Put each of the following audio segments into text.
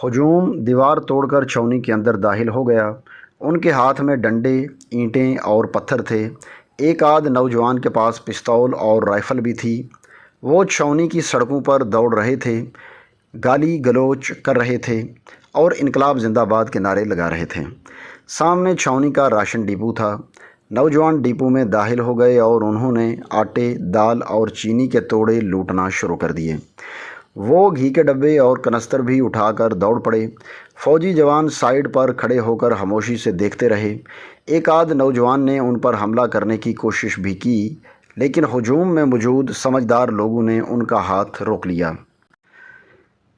ہجوم دیوار توڑ کر چھاؤنی کے اندر داخل ہو گیا۔ ان کے ہاتھ میں ڈنڈے، اینٹیں اور پتھر تھے۔ ایک آدھ نوجوان کے پاس پستول اور رائفل بھی تھی۔ وہ چھاؤنی کی سڑکوں پر دوڑ رہے تھے، گالی گلوچ کر رہے تھے اور انقلاب زندہ باد کے نعرے لگا رہے تھے۔ سامنے چھاؤنی کا راشن ڈپو تھا۔ نوجوان ڈپو میں داخل ہو گئے اور انہوں نے آٹے، دال اور چینی کے توڑے لوٹنا شروع کر دیے۔ وہ گھی کے ڈبے اور کنستر بھی اٹھا کر دوڑ پڑے۔ فوجی جوان سائیڈ پر کھڑے ہو کر خاموشی سے دیکھتے رہے۔ ایک آدھ نوجوان نے ان پر حملہ کرنے کی کوشش بھی کی، لیکن ہجوم میں موجود سمجھدار لوگوں نے ان کا ہاتھ روک لیا۔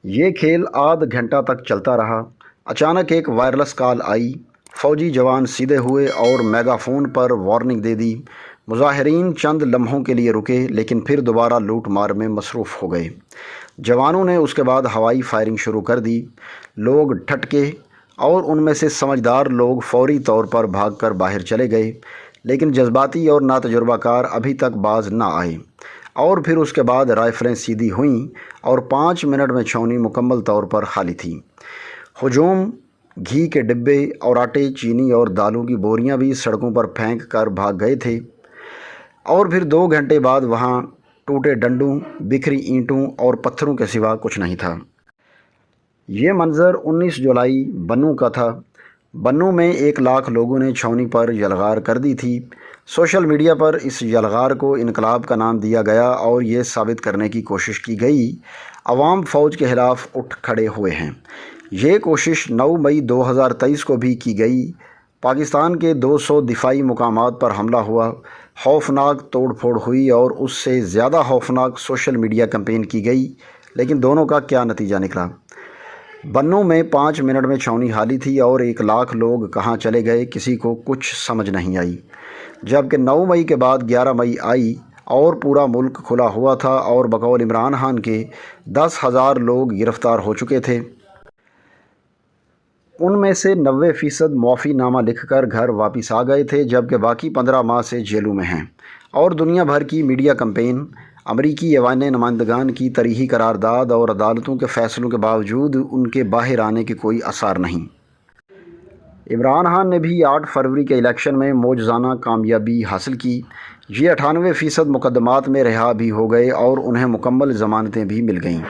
یہ کھیل آدھ گھنٹہ تک چلتا رہا۔ اچانک ایک وائرلیس کال آئی۔ فوجی جوان سیدھے ہوئے اور میگا فون پر وارننگ دے دی۔ مظاہرین چند لمحوں کے لیے رکے، لیکن پھر دوبارہ لوٹ مار میں مصروف ہو گئے۔ جوانوں نے اس کے بعد ہوائی فائرنگ شروع کر دی۔ لوگ ٹھٹکے اور ان میں سے سمجھدار لوگ فوری طور پر بھاگ کر باہر چلے گئے، لیکن جذباتی اور ناتجربہ کار ابھی تک باز نہ آئے۔ اور پھر اس کے بعد رائفلیں سیدھی ہوئیں اور 5 منٹ میں چھاؤنی مکمل طور پر خالی تھی۔ ہجوم گھی کے ڈبے اور آٹے، چینی اور دالوں کی بوریاں بھی سڑکوں پر پھینک کر بھاگ گئے تھے، اور پھر 2 گھنٹے بعد وہاں ٹوٹے ڈنڈوں، بکھری اینٹوں اور پتھروں کے سوا کچھ نہیں تھا۔ یہ منظر 19 جولائی بنوں کا تھا۔ بنوں میں 1 لاکھ لوگوں نے چھاؤنی پر یلغار کر دی تھی۔ سوشل میڈیا پر اس یلغار کو انقلاب کا نام دیا گیا اور یہ ثابت کرنے کی کوشش کی گئی عوام فوج کے خلاف اٹھ کھڑے ہوئے ہیں۔ یہ کوشش 9 مئی 2023 کو بھی کی گئی۔ پاکستان کے 200 دفاعی مقامات پر حملہ ہوا، خوفناک توڑ پھوڑ ہوئی اور اس سے زیادہ خوفناک سوشل میڈیا کیمپین کی گئی، لیکن دونوں کا کیا نتیجہ نکلا؟ بنوں میں 5 منٹ میں چھاؤنی خالی تھی اور 1 لاکھ لوگ کہاں چلے گئے کسی کو کچھ سمجھ نہیں آئی۔ جبکہ 9 مئی کے بعد 11 مئی آئی اور پورا ملک کھلا ہوا تھا اور بقول عمران خان کے 10,000 لوگ گرفتار ہو چکے تھے۔ ان میں سے 90% معافی نامہ لکھ کر گھر واپس آ گئے تھے، جبکہ باقی 15 ماہ سے جیلوں میں ہیں۔ اور دنیا بھر کی میڈیا کیمپین، امریکی ایوان نمائندگان کی طرحی قرارداد اور عدالتوں کے فیصلوں کے باوجود ان کے باہر آنے کے کوئی آثار نہیں۔ عمران خان نے بھی 8 فروری کے الیکشن میں معجزانہ کامیابی حاصل کی۔ یہ 98% مقدمات میں رہا بھی ہو گئے اور انہیں مکمل ضمانتیں بھی مل گئیں۔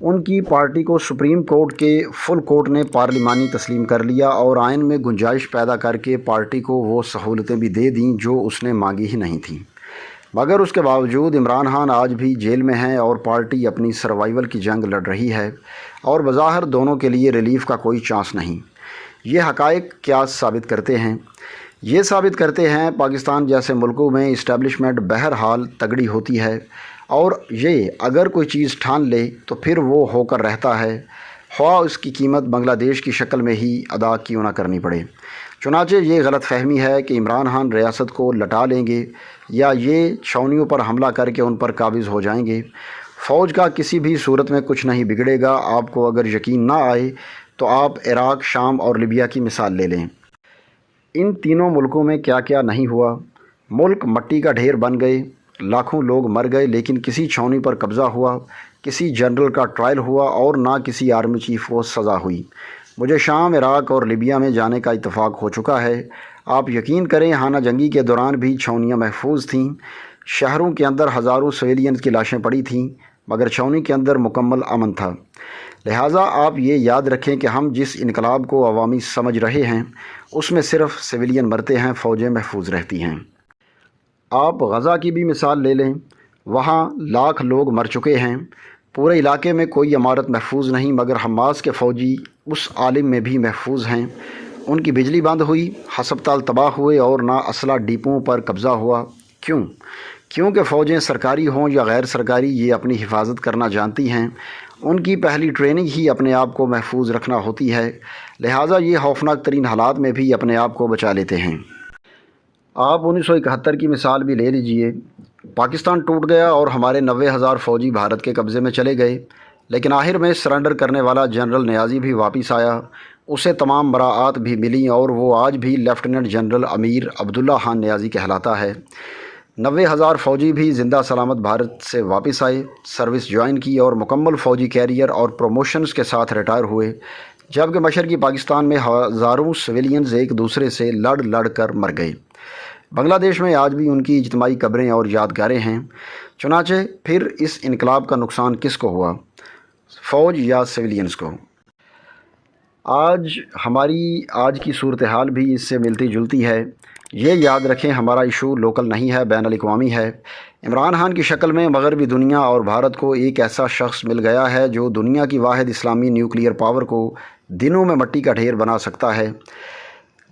ان کی پارٹی کو سپریم کورٹ کے فل کورٹ نے پارلیمانی تسلیم کر لیا اور آئین میں گنجائش پیدا کر کے پارٹی کو وہ سہولتیں بھی دے دیں جو اس نے مانگی ہی نہیں تھیں۔ مگر اس کے باوجود عمران خان آج بھی جیل میں ہیں اور پارٹی اپنی سروائیول کی جنگ لڑ رہی ہے، اور بظاہر دونوں کے لیے ریلیف کا کوئی چانس نہیں۔ یہ حقائق کیا ثابت کرتے ہیں؟ یہ ثابت کرتے ہیں پاکستان جیسے ملکوں میں اسٹیبلشمنٹ بہرحال تگڑی ہوتی ہے، اور یہ اگر کوئی چیز ٹھان لے تو پھر وہ ہو کر رہتا ہے، خواہ اس کی قیمت بنگلہ دیش کی شکل میں ہی ادا کیوں نہ کرنی پڑے۔ چنانچہ یہ غلط فہمی ہے کہ عمران خان ریاست کو لٹا لیں گے یا یہ چھاؤنیوں پر حملہ کر کے ان پر قابض ہو جائیں گے۔ فوج کا کسی بھی صورت میں کچھ نہیں بگڑے گا۔ آپ کو اگر یقین نہ آئے تو آپ عراق، شام اور لیبیا کی مثال لے لیں۔ ان تینوں ملکوں میں کیا کیا نہیں ہوا۔ ملک مٹی کا ڈھیر بن گئے، لاکھوں لوگ مر گئے، لیکن کسی چھاؤنی پر قبضہ ہوا، کسی جنرل کا ٹرائل ہوا اور نہ کسی آرمی چیف کو سزا ہوئی۔ مجھے شام، عراق اور لیبیا میں جانے کا اتفاق ہو چکا ہے۔ آپ یقین کریں، خانہ جنگی کے دوران بھی چھاؤنیاں محفوظ تھیں۔ شہروں کے اندر ہزاروں سویلینز کی لاشیں پڑی تھیں، مگر چھاؤنی کے اندر مکمل امن تھا۔ لہٰذا آپ یہ یاد رکھیں کہ ہم جس انقلاب کو عوامی سمجھ رہے ہیں اس میں صرف سویلین مرتے ہیں، فوجیں محفوظ رہتی ہیں۔ آپ غزہ کی بھی مثال لے لیں، وہاں لاکھ لوگ مر چکے ہیں، پورے علاقے میں کوئی عمارت محفوظ نہیں، مگر حماس کے فوجی اس عالم میں بھی محفوظ ہیں۔ ان کی بجلی بند ہوئی، ہسپتال تباہ ہوئے اور نہ اسلحہ ڈپوؤں پر قبضہ ہوا۔ کیوں؟ کیونکہ فوجیں سرکاری ہوں یا غیر سرکاری، یہ اپنی حفاظت کرنا جانتی ہیں۔ ان کی پہلی ٹریننگ ہی اپنے آپ کو محفوظ رکھنا ہوتی ہے، لہٰذا یہ خوفناک ترین حالات میں بھی اپنے آپ کو بچا لیتے ہیں۔ آپ 1971 کی مثال بھی لے لیجئے۔ پاکستان ٹوٹ گیا اور ہمارے 90,000 فوجی بھارت کے قبضے میں چلے گئے، لیکن آخر میں سرنڈر کرنے والا جنرل نیازی بھی واپس آیا، اسے تمام براعات بھی ملیں اور وہ آج بھی لیفٹیننٹ جنرل امیر عبداللہ خان نیازی کہلاتا ہے۔ 90,000 فوجی بھی زندہ سلامت بھارت سے واپس آئے، سروس جوائن کی اور مکمل فوجی کیریئر اور پروموشنز کے ساتھ ریٹائر ہوئے، جبکہ مشرقی پاکستان میں ہزاروں سویلینز ایک دوسرے سے لڑ کر مر گئے۔ بنگلہ دیش میں آج بھی ان کی اجتماعی قبریں اور یادگاریں ہیں۔ چنانچہ پھر اس انقلاب کا نقصان کس کو ہوا، فوج یا سویلینز کو؟ آج کی صورتحال بھی اس سے ملتی جلتی ہے۔ یہ یاد رکھیں، ہمارا ایشو لوکل نہیں ہے، بین الاقوامی ہے۔ عمران خان کی شکل میں مغربی دنیا اور بھارت کو ایک ایسا شخص مل گیا ہے جو دنیا کی واحد اسلامی نیوکلیئر پاور کو دنوں میں مٹی کا ڈھیر بنا سکتا ہے،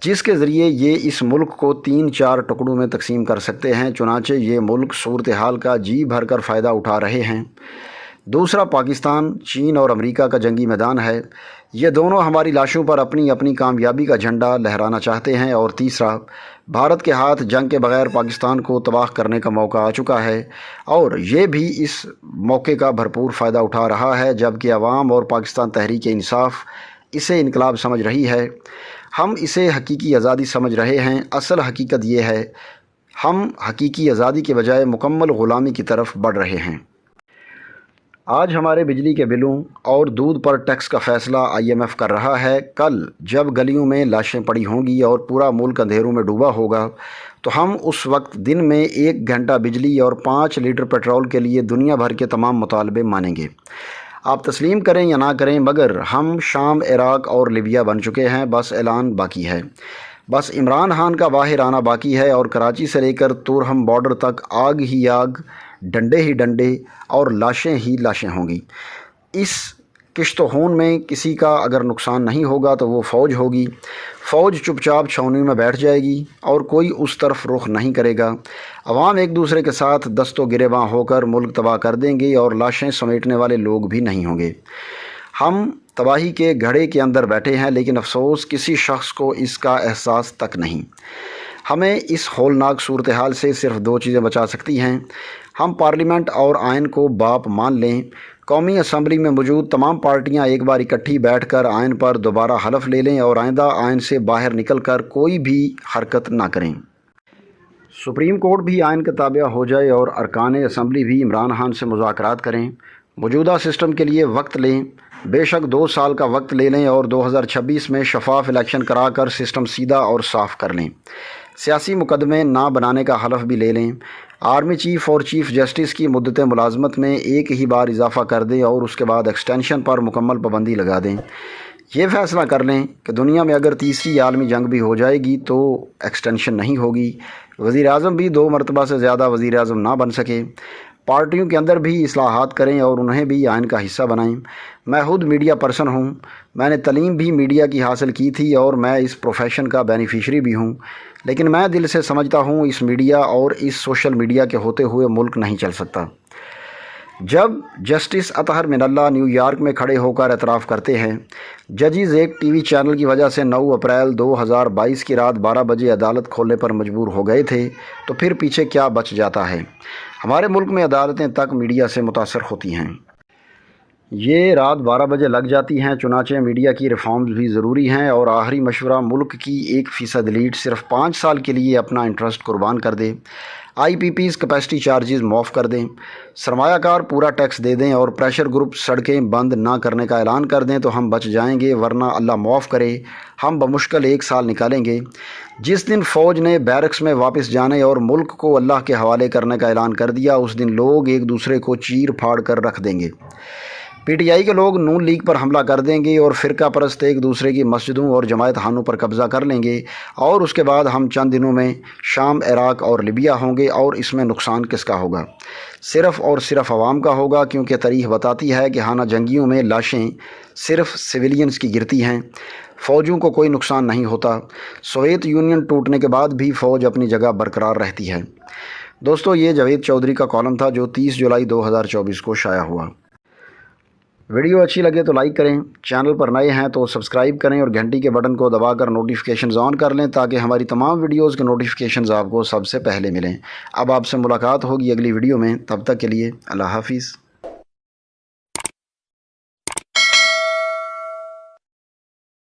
جس کے ذریعے یہ اس ملک کو 3-4 ٹکڑوں میں تقسیم کر سکتے ہیں۔ چنانچہ یہ ملک صورتحال کا جی بھر کر فائدہ اٹھا رہے ہیں۔ دوسرا، پاکستان چین اور امریکہ کا جنگی میدان ہے۔ یہ دونوں ہماری لاشوں پر اپنی اپنی کامیابی کا جھنڈا لہرانا چاہتے ہیں۔ اور تیسرا، بھارت کے ہاتھ جنگ کے بغیر پاکستان کو تباہ کرنے کا موقع آ چکا ہے، اور یہ بھی اس موقع کا بھرپور فائدہ اٹھا رہا ہے، جبکہ عوام اور پاکستان تحریک انصاف اسے انقلاب سمجھ رہی ہے۔ ہم اسے حقیقی آزادی سمجھ رہے ہیں۔ اصل حقیقت یہ ہے، ہم حقیقی آزادی کے بجائے مکمل غلامی کی طرف بڑھ رہے ہیں۔ آج ہمارے بجلی کے بلوں اور دودھ پر ٹیکس کا فیصلہ IMF کر رہا ہے۔ کل جب گلیوں میں لاشیں پڑی ہوں گی اور پورا ملک اندھیروں میں ڈوبا ہوگا، تو ہم اس وقت دن میں 1 گھنٹہ بجلی اور 5 لیٹر پیٹرول کے لیے دنیا بھر کے تمام مطالبے مانیں گے۔ آپ تسلیم کریں یا نہ کریں، مگر ہم شام، عراق اور لیبیا بن چکے ہیں۔ بس اعلان باقی ہے، بس عمران خان کا باہر آنا باقی ہے، اور کراچی سے لے کر تورہم بارڈر تک آگ ہی آگ، ڈنڈے ہی ڈنڈے اور لاشیں ہی لاشیں ہوں گی۔ اس کشت و خون میں کسی کا اگر نقصان نہیں ہوگا تو وہ فوج ہوگی۔ فوج چپ چاپ چھاؤنیوں میں بیٹھ جائے گی اور کوئی اس طرف رخ نہیں کرے گا۔ عوام ایک دوسرے کے ساتھ دست و گریباں ہو کر ملک تباہ کر دیں گے، اور لاشیں سمیٹنے والے لوگ بھی نہیں ہوں گے۔ ہم تباہی کے گھڑے کے اندر بیٹھے ہیں، لیکن افسوس کسی شخص کو اس کا احساس تک نہیں۔ ہمیں اس ہولناک صورتحال سے صرف 2 چیزیں بچا سکتی ہیں۔ ہم پارلیمنٹ اور آئین کو باپ مان لیں، قومی اسمبلی میں موجود تمام پارٹیاں ایک بار اکٹھی بیٹھ کر آئین پر دوبارہ حلف لے لیں، اور آئندہ آئین سے باہر نکل کر کوئی بھی حرکت نہ کریں۔ سپریم کورٹ بھی آئین کا تابع ہو جائے، اور ارکان اسمبلی بھی عمران خان سے مذاکرات کریں، موجودہ سسٹم کے لیے وقت لیں، بے شک 2 سال کا وقت لے لیں، اور 2026 میں شفاف الیکشن کرا کر سسٹم سیدھا اور صاف کر لیں۔ سیاسی مقدمے نہ بنانے کا حلف بھی لے لیں۔ آرمی چیف اور چیف جسٹس کی مدت ملازمت میں 1 ہی بار اضافہ کر دیں، اور اس کے بعد ایکسٹینشن پر مکمل پابندی لگا دیں۔ یہ فیصلہ کر لیں کہ دنیا میں اگر تیسری عالمی جنگ بھی ہو جائے گی تو ایکسٹینشن نہیں ہوگی۔ وزیر اعظم بھی 2 مرتبہ سے زیادہ وزیر اعظم نہ بن سکے۔ پارٹیوں کے اندر بھی اصلاحات کریں اور انہیں بھی آئین کا حصہ بنائیں۔ میں خود میڈیا پرسن ہوں، میں نے تعلیم بھی میڈیا کی حاصل کی تھی، اور میں اس پروفیشن کا بینیفیشری بھی ہوں، لیکن میں دل سے سمجھتا ہوں اس میڈیا اور اس سوشل میڈیا کے ہوتے ہوئے ملک نہیں چل سکتا۔ جب جسٹس اطہر من اللہ نیو یارک میں کھڑے ہو کر اعتراف کرتے ہیں، ججز ایک ٹی وی چینل کی وجہ سے 9 اپریل 2022 کی رات 12 بجے عدالت کھولنے پر مجبور ہو گئے تھے، تو پھر پیچھے کیا بچ جاتا ہے؟ ہمارے ملک میں عدالتیں تک میڈیا سے متاثر ہوتی ہیں۔ یہ رات 12 بجے لگ جاتی ہیں۔ چنانچہ میڈیا کی ریفارمز بھی ضروری ہیں، اور آخری مشورہ، ملک کی 1% لیڈ صرف 5 سال کے لیے اپنا انٹرسٹ قربان کر دے، IPPs کیپیسٹی چارجز معاف کر دیں، سرمایہ کار پورا ٹیکس دے دیں، اور پریشر گروپ سڑکیں بند نہ کرنے کا اعلان کر دیں، تو ہم بچ جائیں گے، ورنہ اللہ معاف کرے ہم بمشکل 1 سال نکالیں گے۔ جس دن فوج نے بیرکس میں واپس جانے اور ملک کو اللہ کے حوالے کرنے کا اعلان کر دیا، اس دن لوگ ایک دوسرے کو چیر پھاڑ کر رکھ دیں گے۔ PTI کے لوگ نون لیگ پر حملہ کر دیں گے، اور فرقہ پرست ایک دوسرے کی مسجدوں اور جماعت خانوں پر قبضہ کر لیں گے، اور اس کے بعد ہم چند دنوں میں شام، عراق اور لیبیا ہوں گے، اور اس میں نقصان کس کا ہوگا؟ صرف اور صرف عوام کا ہوگا، کیونکہ تاریخ بتاتی ہے کہ خانہ جنگیوں میں لاشیں صرف سویلینز کی گرتی ہیں، فوجوں کو کوئی نقصان نہیں ہوتا۔ سوویت یونین ٹوٹنے کے بعد بھی فوج اپنی جگہ برقرار رہتی ہے۔ دوستو، یہ جاوید چودھری کا کالم تھا جو 30 جولائی 2024 کو شائع ہوا۔ ویڈیو اچھی لگے تو لائک کریں، چینل پر نئے ہیں تو سبسکرائب کریں، اور گھنٹی کے بٹن کو دبا کر نوٹیفیکیشنز آن کر لیں، تاکہ ہماری تمام ویڈیوز کے نوٹیفیکیشنز آپ کو سب سے پہلے ملیں۔ اب آپ سے ملاقات ہوگی اگلی ویڈیو میں، تب تک کے لیے اللہ حافظ۔